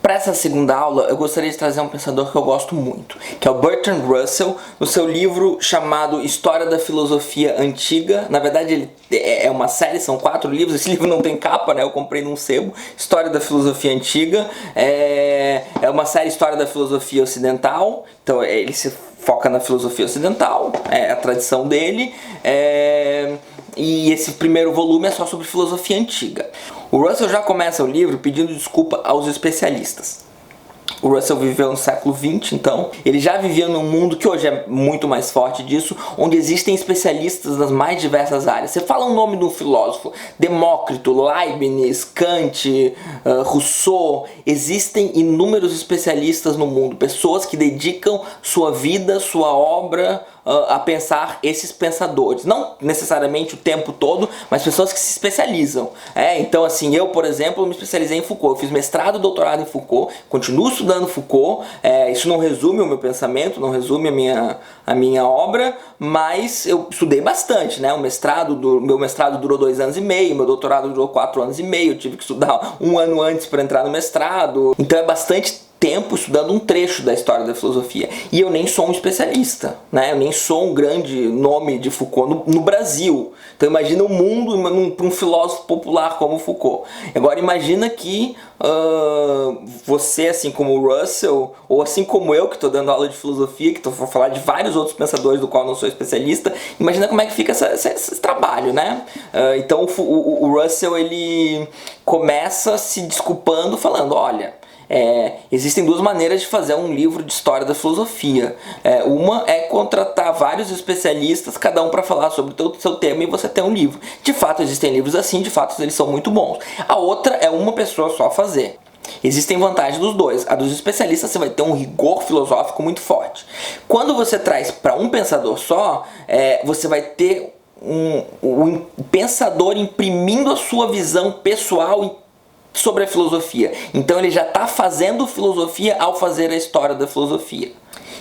Para essa segunda aula, eu gostaria de trazer um pensador que eu gosto muito, que é o Bertrand Russell, no seu livro chamado História da Filosofia Antiga. Na verdade, ele é uma série, são 4 livros, esse livro não tem capa, né? Eu comprei num sebo. História da Filosofia Antiga, é uma série História da Filosofia Ocidental, então ele se foca na filosofia ocidental, é a tradição dele, e esse primeiro volume é só sobre filosofia antiga. O Russell já começa o livro pedindo desculpa aos especialistas. O Russell viveu no século XX, então ele já vivia num mundo que hoje é muito mais forte disso, onde existem especialistas das mais diversas áreas. Você fala o nome de um filósofo, Demócrito, Leibniz, Kant, Rousseau, existem inúmeros especialistas no mundo, pessoas que dedicam sua vida, sua obra a pensar esses pensadores, não necessariamente o tempo todo, mas pessoas que se especializam. Então assim, eu por exemplo me especializei em Foucault, eu fiz mestrado e doutorado em Foucault, continuo estudando Foucault, isso não resume o meu pensamento, não resume a minha obra, mas eu estudei bastante, né? Meu mestrado durou 2 anos e meio, meu doutorado durou 4 anos e meio, eu tive que estudar 1 ano antes para entrar no mestrado, então é bastante tempo estudando um trecho da história da filosofia. E eu nem sou um especialista, né? Eu nem sou um grande nome de Foucault no Brasil. Então imagina o mundo para um filósofo popular como Foucault. Agora imagina que você, assim como o Russell, ou assim como eu, que estou dando aula de filosofia, que vou falar de vários outros pensadores do qual não sou especialista, imagina como é que fica esse trabalho, né? Então o Russell, ele começa se desculpando, falando, olha, existem 2 maneiras de fazer um livro de história da filosofia. Uma é contratar vários especialistas, cada um para falar sobre o seu tema, e você ter um livro. De fato existem livros assim, de fato eles são muito bons. A outra é uma pessoa só fazer. Existem vantagens dos dois. A dos especialistas você vai ter um rigor filosófico muito forte. Quando você traz para um pensador só, você vai ter um pensador imprimindo a sua visão pessoal sobre a filosofia. Então ele já está fazendo filosofia ao fazer a história da filosofia.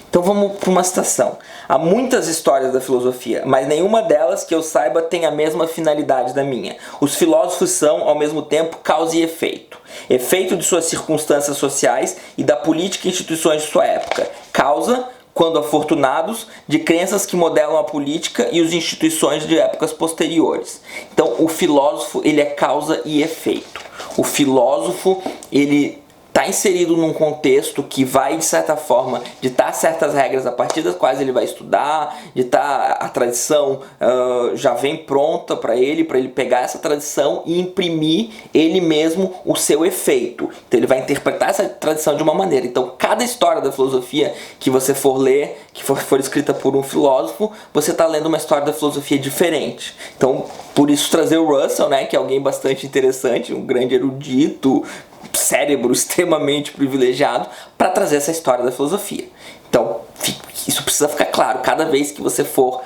Então vamos para uma citação. Há muitas histórias da filosofia, mas nenhuma delas que eu saiba tem a mesma finalidade da minha. Os filósofos são, ao mesmo tempo, causa e efeito. Efeito de suas circunstâncias sociais e da política e instituições de sua época. Causa, quando afortunados, de crenças que modelam a política e as instituições de épocas posteriores. Então o filósofo, ele é causa e efeito. O filósofo, ele está inserido num contexto que vai, de certa forma, ditar certas regras a partir das quais ele vai estudar, a tradição já vem pronta para ele pegar essa tradição e imprimir ele mesmo o seu efeito. Então ele vai interpretar essa tradição de uma maneira. Então cada história da filosofia que você for ler, que for escrita por um filósofo, você está lendo uma história da filosofia diferente. Então por isso trazer o Russell, né, que é alguém bastante interessante, um grande erudito, cérebro extremamente privilegiado, para trazer essa história da filosofia. Então isso precisa ficar claro, cada vez que você for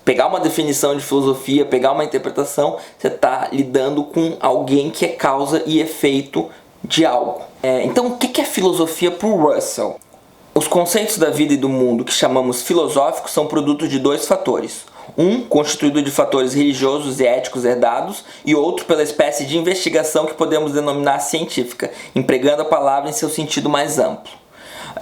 pegar uma definição de filosofia, pegar uma interpretação, você está lidando com alguém que é causa e efeito de algo. Então o que é filosofia para o Russell? Os conceitos da vida e do mundo que chamamos filosóficos são produtos de 2 fatores. Um constituído de fatores religiosos e éticos herdados, e outro pela espécie de investigação que podemos denominar científica, empregando a palavra em seu sentido mais amplo.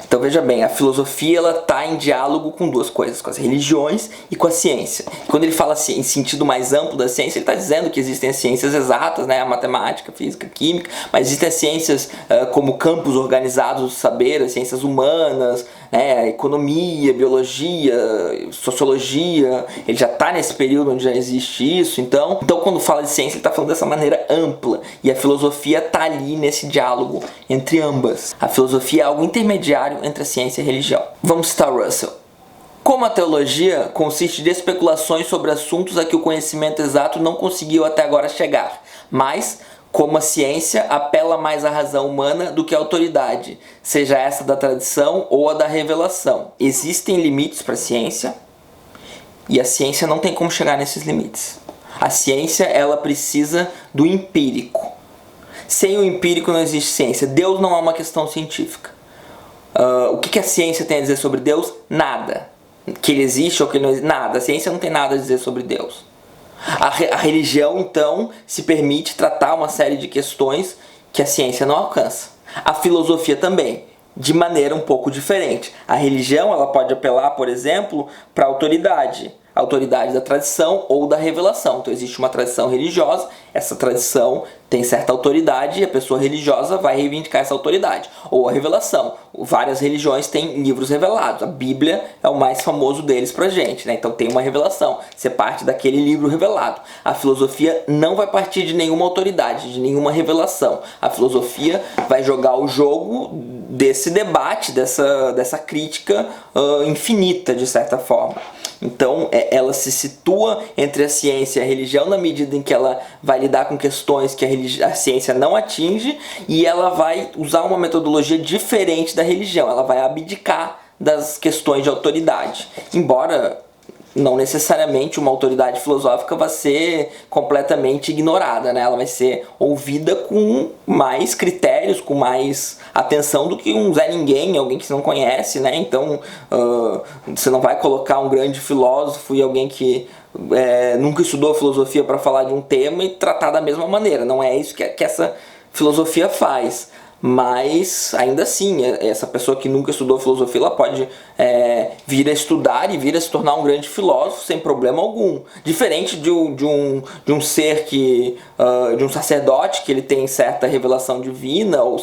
Então veja bem, a filosofia está em diálogo com 2 coisas, com as religiões e com a ciência. Quando ele fala assim, em sentido mais amplo da ciência, ele está dizendo que existem as ciências exatas, né, a matemática, a física, a química, mas existem as ciências como campos organizados do saber, as ciências humanas, a economia, biologia, sociologia. Ele já está nesse período onde já existe isso. Então quando fala de ciência, ele está falando dessa maneira ampla, e a filosofia está ali nesse diálogo entre ambas. A filosofia é algo intermediário entre a ciência e a religião. Vamos citar Russell. Como a teologia consiste de especulações sobre assuntos a que o conhecimento exato não conseguiu até agora chegar, mas, como a ciência, apela mais à razão humana do que à autoridade, seja essa da tradição ou a da revelação. Existem limites para a ciência, e a ciência não tem como chegar nesses limites. A ciência, ela precisa do empírico. Sem o empírico não existe ciência. Deus não é uma questão científica. O que a ciência tem a dizer sobre Deus? Nada. Que ele existe ou que ele não existe? Nada. A ciência não tem nada a dizer sobre Deus. A religião, então, se permite tratar uma série de questões que a ciência não alcança. A filosofia também, de maneira um pouco diferente. A religião, ela pode apelar, por exemplo, para a autoridade da tradição ou da revelação. Então existe uma tradição religiosa, essa tradição tem certa autoridade e a pessoa religiosa vai reivindicar essa autoridade. Ou a revelação. Várias religiões têm livros revelados. A Bíblia é o mais famoso deles pra gente, né? Então tem uma revelação. Você parte daquele livro revelado. A filosofia não vai partir de nenhuma autoridade, de nenhuma revelação. A filosofia vai jogar o jogo desse debate, dessa crítica infinita, de certa forma. Então ela se situa entre a ciência e a religião na medida em que ela vai lidar com questões que a ciência não atinge, e ela vai usar uma metodologia diferente da religião. Ela vai abdicar das questões de autoridade, embora não necessariamente uma autoridade filosófica vai ser completamente ignorada, né? Ela vai ser ouvida com mais critérios, com mais atenção do que um Zé Ninguém, alguém que você não conhece, né? Então você não vai colocar um grande filósofo e alguém que nunca estudou filosofia para falar de um tema e tratar da mesma maneira. Não é isso que essa filosofia faz. Mas ainda assim, essa pessoa que nunca estudou filosofia, ela pode vir a estudar e vir a se tornar um grande filósofo sem problema algum. Diferente de um ser que, de um sacerdote que ele tem certa revelação divina ou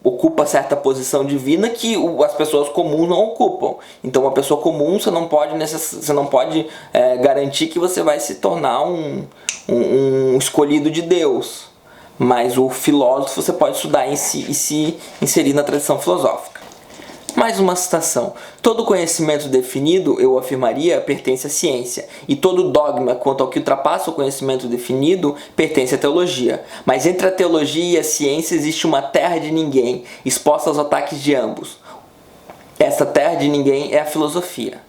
ocupa certa posição divina que as pessoas comuns não ocupam. Então uma pessoa comum você não pode garantir que você vai se tornar um escolhido de Deus. Mas o filósofo você pode estudar e se inserir na tradição filosófica. Mais uma citação. Todo conhecimento definido, eu afirmaria, pertence à ciência, e todo dogma quanto ao que ultrapassa o conhecimento definido pertence à teologia. Mas entre a teologia e a ciência existe uma terra de ninguém, exposta aos ataques de ambos. Essa terra de ninguém é a filosofia.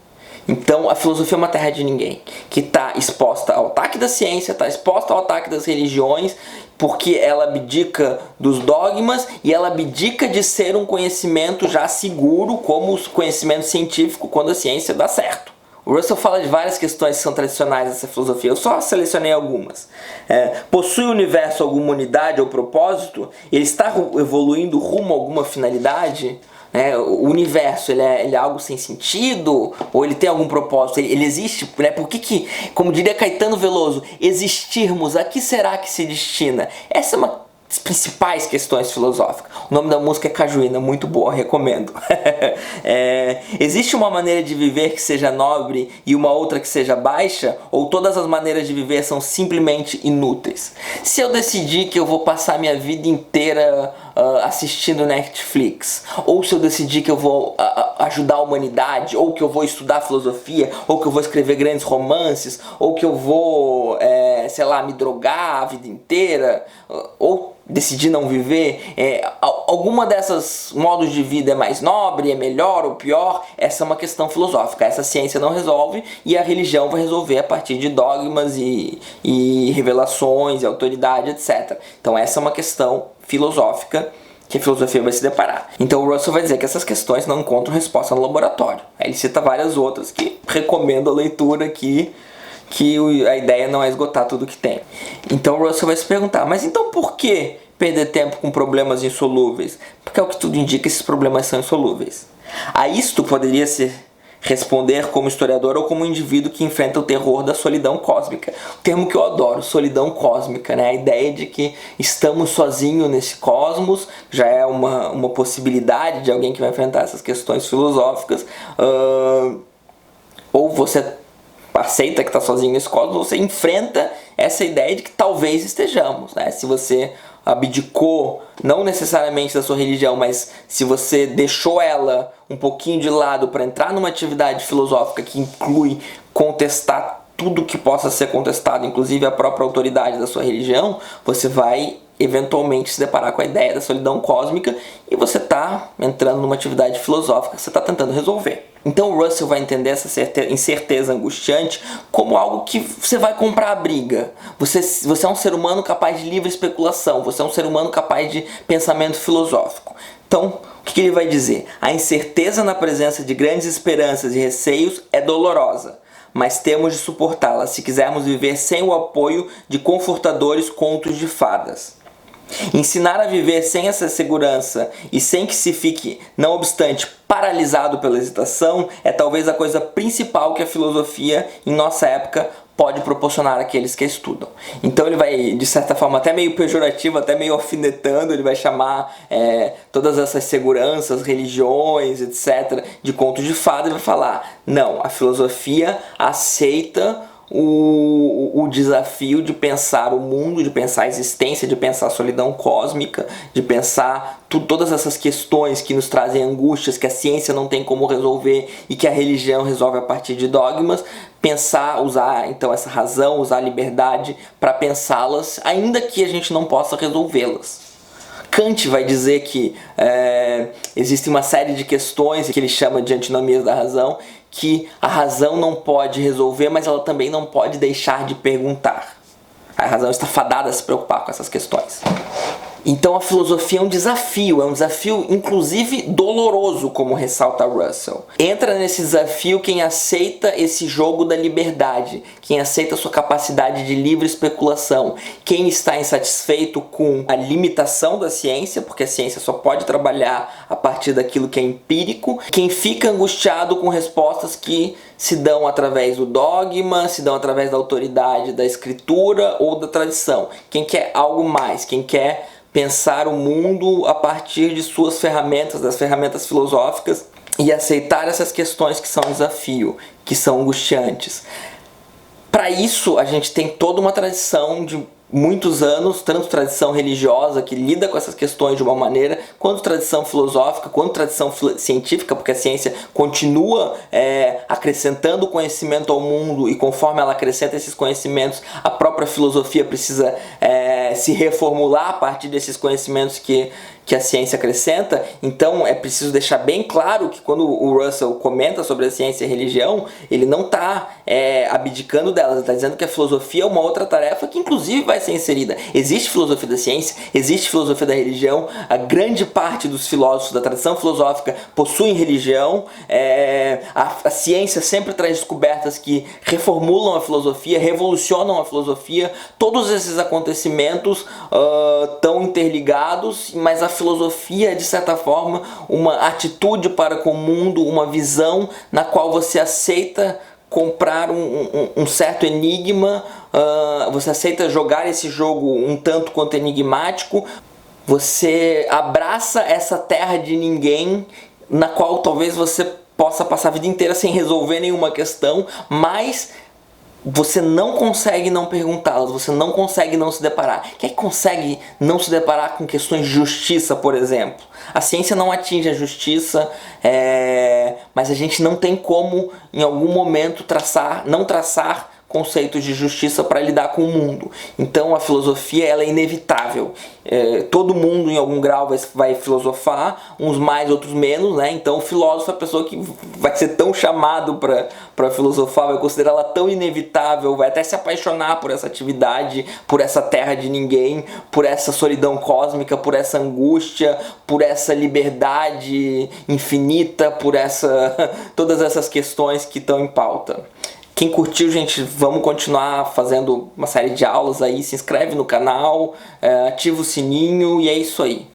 Então a filosofia é uma terra de ninguém, que está exposta ao ataque da ciência, está exposta ao ataque das religiões, porque ela abdica dos dogmas e ela abdica de ser um conhecimento já seguro como o conhecimento científico quando a ciência dá certo. O Russell fala de várias questões que são tradicionais dessa filosofia, eu só selecionei algumas. Possui o universo alguma unidade ou propósito? Ele está evoluindo rumo a alguma finalidade? O universo ele é algo sem sentido? Ou ele tem algum propósito? Ele existe? Por que, como diria Caetano Veloso, existirmos, a que será que se destina? Essa é uma das principais questões filosóficas. O nome da música é Cajuína, muito boa, recomendo. Existe uma maneira de viver que seja nobre e uma outra que seja baixa? Ou todas as maneiras de viver são simplesmente inúteis? Se eu decidir que eu vou passar minha vida inteira assistindo Netflix, ou se eu decidir que eu vou ajudar a humanidade, ou que eu vou estudar filosofia, ou que eu vou escrever grandes romances, ou que eu vou, me drogar a vida inteira, ou decidir não viver, alguma dessas modos de vida é mais nobre, é melhor ou pior? Essa é uma questão filosófica. Essa ciência não resolve e a religião vai resolver a partir de dogmas e revelações e autoridade, etc. Então essa é uma questão filosófica que a filosofia vai se deparar. Então o Russell vai dizer que essas questões não encontram resposta no laboratório. Aí ele cita várias outras que recomendo a leitura aqui, que a ideia não é esgotar tudo que tem. Então o Russell vai se perguntar, mas então por que perder tempo com problemas insolúveis? Porque é o que tudo indica, esses problemas são insolúveis. A isto poderia ser responder como historiador ou como indivíduo que enfrenta o terror da solidão cósmica. O termo que eu adoro, solidão cósmica, né? A ideia de que estamos sozinhos nesse cosmos já é uma possibilidade de alguém que vai enfrentar essas questões filosóficas. Ou você aceita que está sozinho nesse cosmos, você enfrenta essa ideia de que talvez estejamos, né? Se você abdicou, não necessariamente da sua religião, mas se você deixou ela um pouquinho de lado para entrar numa atividade filosófica que inclui contestar tudo que possa ser contestado, inclusive a própria autoridade da sua religião, você vai eventualmente se deparar com a ideia da solidão cósmica e você está entrando numa atividade filosófica que você está tentando resolver. Então o Russell vai entender essa incerteza angustiante como algo que você vai comprar a briga. Você é um ser humano capaz de livre especulação, você é um ser humano capaz de pensamento filosófico. Então, o que ele vai dizer? A incerteza na presença de grandes esperanças e receios é dolorosa, mas temos de suportá-la se quisermos viver sem o apoio de confortadores contos de fadas. Ensinar a viver sem essa segurança e sem que se fique, não obstante, paralisado pela hesitação é talvez a coisa principal que a filosofia, em nossa época, pode proporcionar àqueles que a estudam. Então ele vai, de certa forma, até meio pejorativo, até meio alfinetando, ele vai chamar todas essas seguranças, religiões, etc., de contos de fada, e vai falar, não, a filosofia aceita o desafio de pensar o mundo, de pensar a existência, de pensar a solidão cósmica, de pensar todas essas questões que nos trazem angústias, que a ciência não tem como resolver e que a religião resolve a partir de dogmas, pensar, usar então essa razão, usar a liberdade para pensá-las, ainda que a gente não possa resolvê-las. Kant vai dizer que existe uma série de questões que ele chama de antinomias da razão, que a razão não pode resolver, mas ela também não pode deixar de perguntar. A razão está fadada a se preocupar com essas questões. Então a filosofia é um desafio inclusive doloroso, como ressalta Russell. Entra nesse desafio quem aceita esse jogo da liberdade, quem aceita a sua capacidade de livre especulação, quem está insatisfeito com a limitação da ciência, porque a ciência só pode trabalhar a partir daquilo que é empírico, quem fica angustiado com respostas que se dão através do dogma, se dão através da autoridade da escritura ou da tradição, quem quer algo mais, quem quer pensar o mundo a partir de suas ferramentas, das ferramentas filosóficas, e aceitar essas questões que são um desafio, que são angustiantes. Para isso, a gente tem toda uma tradição de muitos anos, tanto tradição religiosa que lida com essas questões de uma maneira, quanto tradição filosófica, quanto tradição científica, porque a ciência continua acrescentando conhecimento ao mundo, e conforme ela acrescenta esses conhecimentos, a própria filosofia precisa se reformular a partir desses conhecimentos que a ciência acrescenta. Então é preciso deixar bem claro que quando o Russell comenta sobre a ciência e a religião, ele não está abdicando delas, ele está dizendo que a filosofia é uma outra tarefa que inclusive vai ser inserida. Existe filosofia da ciência, existe filosofia da religião, a grande parte dos filósofos da tradição filosófica possuem religião, a ciência sempre traz descobertas que reformulam a filosofia, revolucionam a filosofia, todos esses acontecimentos estão interligados, mas a filosofia é, de certa forma, uma atitude para com o mundo, uma visão na qual você aceita comprar um certo enigma, você aceita jogar esse jogo um tanto quanto enigmático, você abraça essa terra de ninguém, na qual talvez você possa passar a vida inteira sem resolver nenhuma questão, mas você não consegue não perguntá-las, você não consegue não se deparar. Quem consegue não se deparar com questões de justiça, por exemplo? A ciência não atinge a justiça, mas a gente não tem como, em algum momento, não traçar conceitos de justiça para lidar com o mundo. Então a filosofia ela é inevitável. Todo mundo em algum grau vai filosofar, uns mais, outros menos, né? Então o filósofo é a pessoa que vai ser tão chamado para filosofar, vai considerá-la tão inevitável, vai até se apaixonar por essa atividade, por essa terra de ninguém, por essa solidão cósmica, por essa angústia, por essa liberdade infinita, por todas essas questões que estão em pauta. Quem curtiu, gente, vamos continuar fazendo uma série de aulas aí, se inscreve no canal, ativa o sininho e é isso aí.